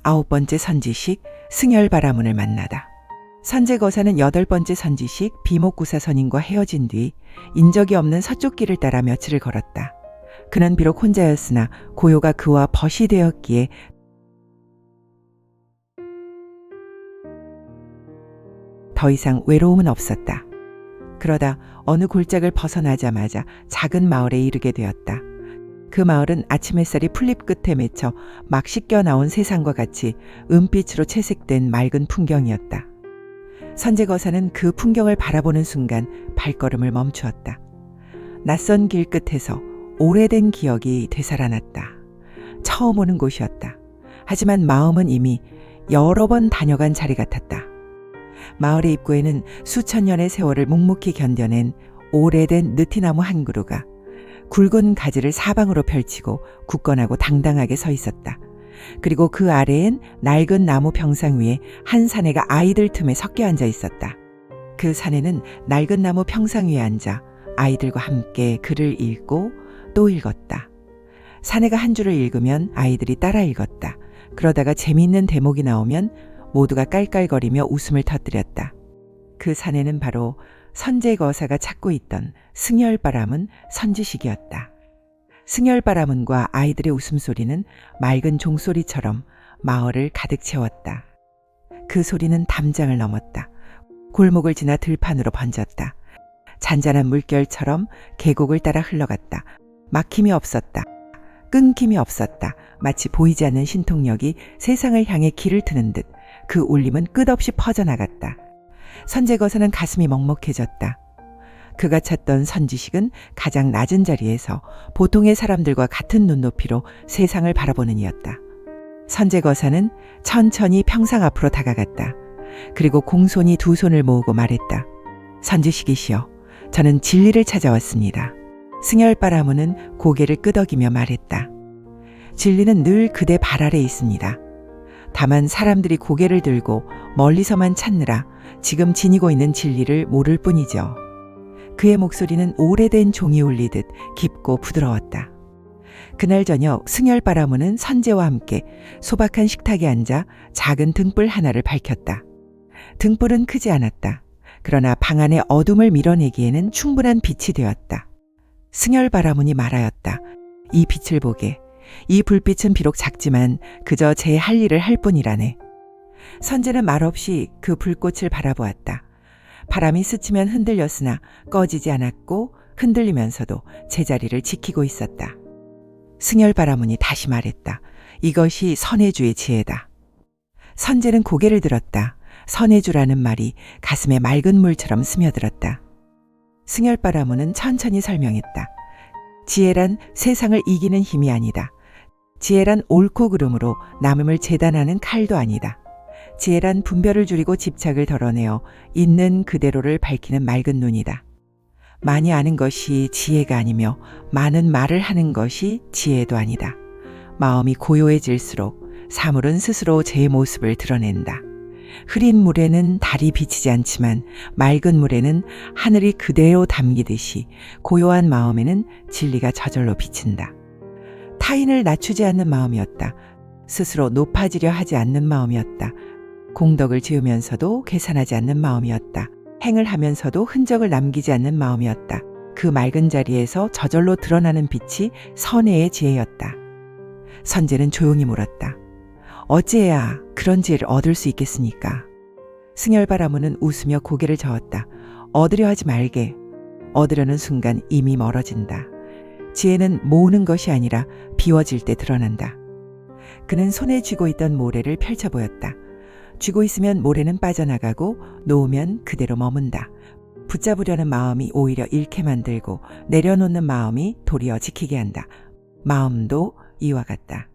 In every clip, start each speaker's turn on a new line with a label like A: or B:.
A: 9번째 선지식 승열바라문을 만나다. 선제거사는 8번째 선지식 비목구사 선인과 헤어진 뒤 인적이 없는 서쪽 길을 따라 며칠을 걸었다. 그는 비록 혼자였으나 고요가 그와 벗이 되었기에 더 이상 외로움은 없었다. 그러다 어느 골짜기를 벗어나자마자 작은 마을에 이르게 되었다. 그 마을은 아침 햇살이 풀잎 끝에 맺혀 막 씻겨 나온 세상과 같이 은빛으로 채색된 맑은 풍경이었다. 선제거사는 그 풍경을 바라보는 순간 발걸음을 멈추었다. 낯선 길 끝에서 오래된 기억이 되살아났다. 처음 오는 곳이었다. 하지만 마음은 이미 여러 번 다녀간 자리 같았다. 마을의 입구에는 수천 년의 세월을 묵묵히 견뎌낸 오래된 느티나무 한 그루가 굵은 가지를 사방으로 펼치고 굳건하고 당당하게 서 있었다. 그리고 그 아래엔 낡은 나무 평상 위에 한 사내가 아이들 틈에 섞여 앉아 있었다. 그 사내는 낡은 나무 평상 위에 앉아 아이들과 함께 글을 읽고 또 읽었다. 사내가 한 줄을 읽으면 아이들이 따라 읽었다. 그러다가 재미있는 대목이 나오면 모두가 깔깔거리며 웃음을 터뜨렸다. 그 사내는 바로 선제거사가 찾고 있던 승열바라문 선지식이었다. 승열바라문과 아이들의 웃음소리는 맑은 종소리처럼 마을을 가득 채웠다. 그 소리는 담장을 넘었다. 골목을 지나 들판으로 번졌다. 잔잔한 물결처럼 계곡을 따라 흘러갔다. 막힘이 없었다. 끊김이 없었다. 마치 보이지 않는 신통력이 세상을 향해 길을 트는 듯 그 울림은 끝없이 퍼져나갔다. 선제거사는 가슴이 먹먹해졌다. 그가 찾던 선지식은 가장 낮은 자리에서 보통의 사람들과 같은 눈높이로 세상을 바라보는 이였다. 선제거사는 천천히 평상 앞으로 다가갔다. 그리고 공손히 두 손을 모으고 말했다. 선지식이시여, 저는 진리를 찾아왔습니다. 승열바라문은 고개를 끄덕이며 말했다. 진리는 늘 그대 발 아래 있습니다. 다만 사람들이 고개를 들고 멀리서만 찾느라 지금 지니고 있는 진리를 모를 뿐이죠. 그의 목소리는 오래된 종이 울리듯 깊고 부드러웠다. 그날 저녁 승열바라문은 선제와 함께 소박한 식탁에 앉아 작은 등불 하나를 밝혔다. 등불은 크지 않았다. 그러나 방 안의 어둠을 밀어내기에는 충분한 빛이 되었다. 승열바라문이 말하였다. 이 빛을 보게. 이 불빛은 비록 작지만 그저 제 할 일을 할 뿐이라네. 선제는 말없이 그 불꽃을 바라보았다. 바람이 스치면 흔들렸으나 꺼지지 않았고 흔들리면서도 제자리를 지키고 있었다. 승열바라문이 다시 말했다. 이것이 선해주의 지혜다. 선제는 고개를 들었다. 선해주라는 말이 가슴에 맑은 물처럼 스며들었다. 승열바라문은 천천히 설명했다. 지혜란 세상을 이기는 힘이 아니다. 지혜란 옳고 그름으로 남음을 재단하는 칼도 아니다. 지혜란 분별을 줄이고 집착을 덜어내어 있는 그대로를 밝히는 맑은 눈이다. 많이 아는 것이 지혜가 아니며 많은 말을 하는 것이 지혜도 아니다. 마음이 고요해질수록 사물은 스스로 제 모습을 드러낸다. 흐린 물에는 달이 비치지 않지만 맑은 물에는 하늘이 그대로 담기듯이 고요한 마음에는 진리가 저절로 비친다. 타인을 낮추지 않는 마음이었다. 스스로 높아지려 하지 않는 마음이었다. 공덕을 지으면서도 계산하지 않는 마음이었다. 행을 하면서도 흔적을 남기지 않는 마음이었다. 그 맑은 자리에서 저절로 드러나는 빛이 선해의 지혜였다. 선제는 조용히 물었다. 어찌해야 그런 지혜를 얻을 수 있겠습니까? 승열바라문은 웃으며 고개를 저었다. 얻으려 하지 말게. 얻으려는 순간 이미 멀어진다. 지혜는 모으는 것이 아니라 비워질 때 드러난다. 그는 손에 쥐고 있던 모래를 펼쳐 보였다. 쥐고 있으면 모래는 빠져나가고 놓으면 그대로 머문다. 붙잡으려는 마음이 오히려 잃게 만들고 내려놓는 마음이 도리어 지키게 한다. 마음도 이와 같다.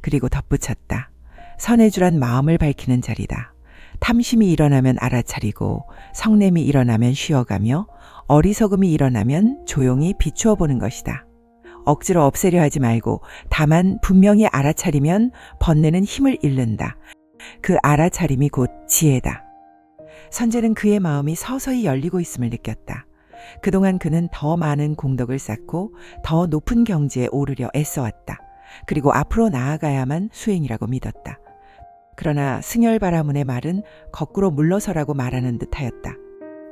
A: 그리고 덧붙였다. 선해주란 마음을 밝히는 자리다. 탐심이 일어나면 알아차리고 성냄이 일어나면 쉬어가며 어리석음이 일어나면 조용히 비추어 보는 것이다. 억지로 없애려 하지 말고 다만 분명히 알아차리면 번뇌는 힘을 잃는다. 그 알아차림이 곧 지혜다. 선제는 그의 마음이 서서히 열리고 있음을 느꼈다. 그동안 그는 더 많은 공덕을 쌓고 더 높은 경지에 오르려 애써왔다. 그리고 앞으로 나아가야만 수행이라고 믿었다. 그러나 승열바라문의 말은 거꾸로 물러서라고 말하는 듯하였다.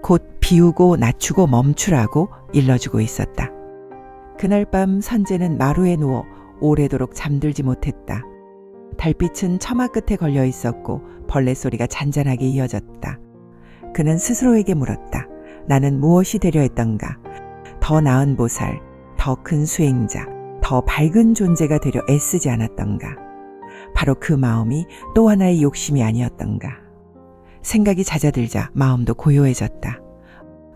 A: 곧 비우고 낮추고 멈추라고 일러주고 있었다. 그날 밤 선재는 마루에 누워 오래도록 잠들지 못했다. 달빛은 처마 끝에 걸려 있었고 벌레 소리가 잔잔하게 이어졌다. 그는 스스로에게 물었다. 나는 무엇이 되려 했던가? 더 나은 보살, 더 큰 수행자, 더 밝은 존재가 되려 애쓰지 않았던가? 바로 그 마음이 또 하나의 욕심이 아니었던가? 생각이 잦아들자 마음도 고요해졌다.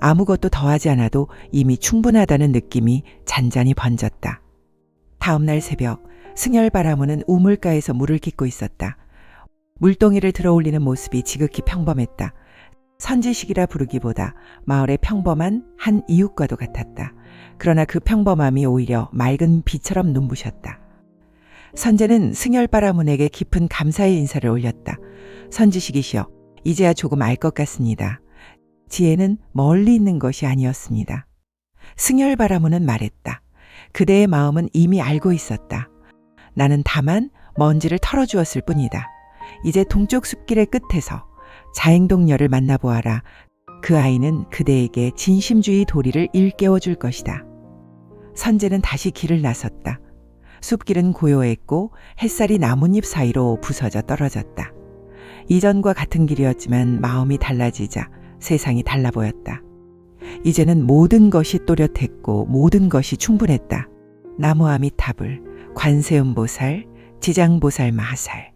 A: 아무것도 더하지 않아도 이미 충분하다는 느낌이 잔잔히 번졌다. 다음 날 새벽, 승열바라문은 우물가에서 물을 깃고 있었다. 물동이를 들어올리는 모습이 지극히 평범했다. 선지식이라 부르기보다 마을의 평범한 한 이웃과도 같았다. 그러나 그 평범함이 오히려 맑은 비처럼 눈부셨다. 선재는 승열바라문에게 깊은 감사의 인사를 올렸다. 선지식이시여, 이제야 조금 알 것 같습니다. 지혜는 멀리 있는 것이 아니었습니다. 승열바라문은 말했다. 그대의 마음은 이미 알고 있었다. 나는 다만 먼지를 털어주었을 뿐이다. 이제 동쪽 숲길의 끝에서 자행동녀를 만나보아라. 그 아이는 그대에게 진심주의 도리를 일깨워 줄 것이다. 선재는 다시 길을 나섰다. 숲길은 고요했고 햇살이 나뭇잎 사이로 부서져 떨어졌다. 이전과 같은 길이었지만 마음이 달라지자 세상이 달라 보였다. 이제는 모든 것이 또렷했고 모든 것이 충분했다. 나무 아미타불, 관세음보살, 지장보살 마살.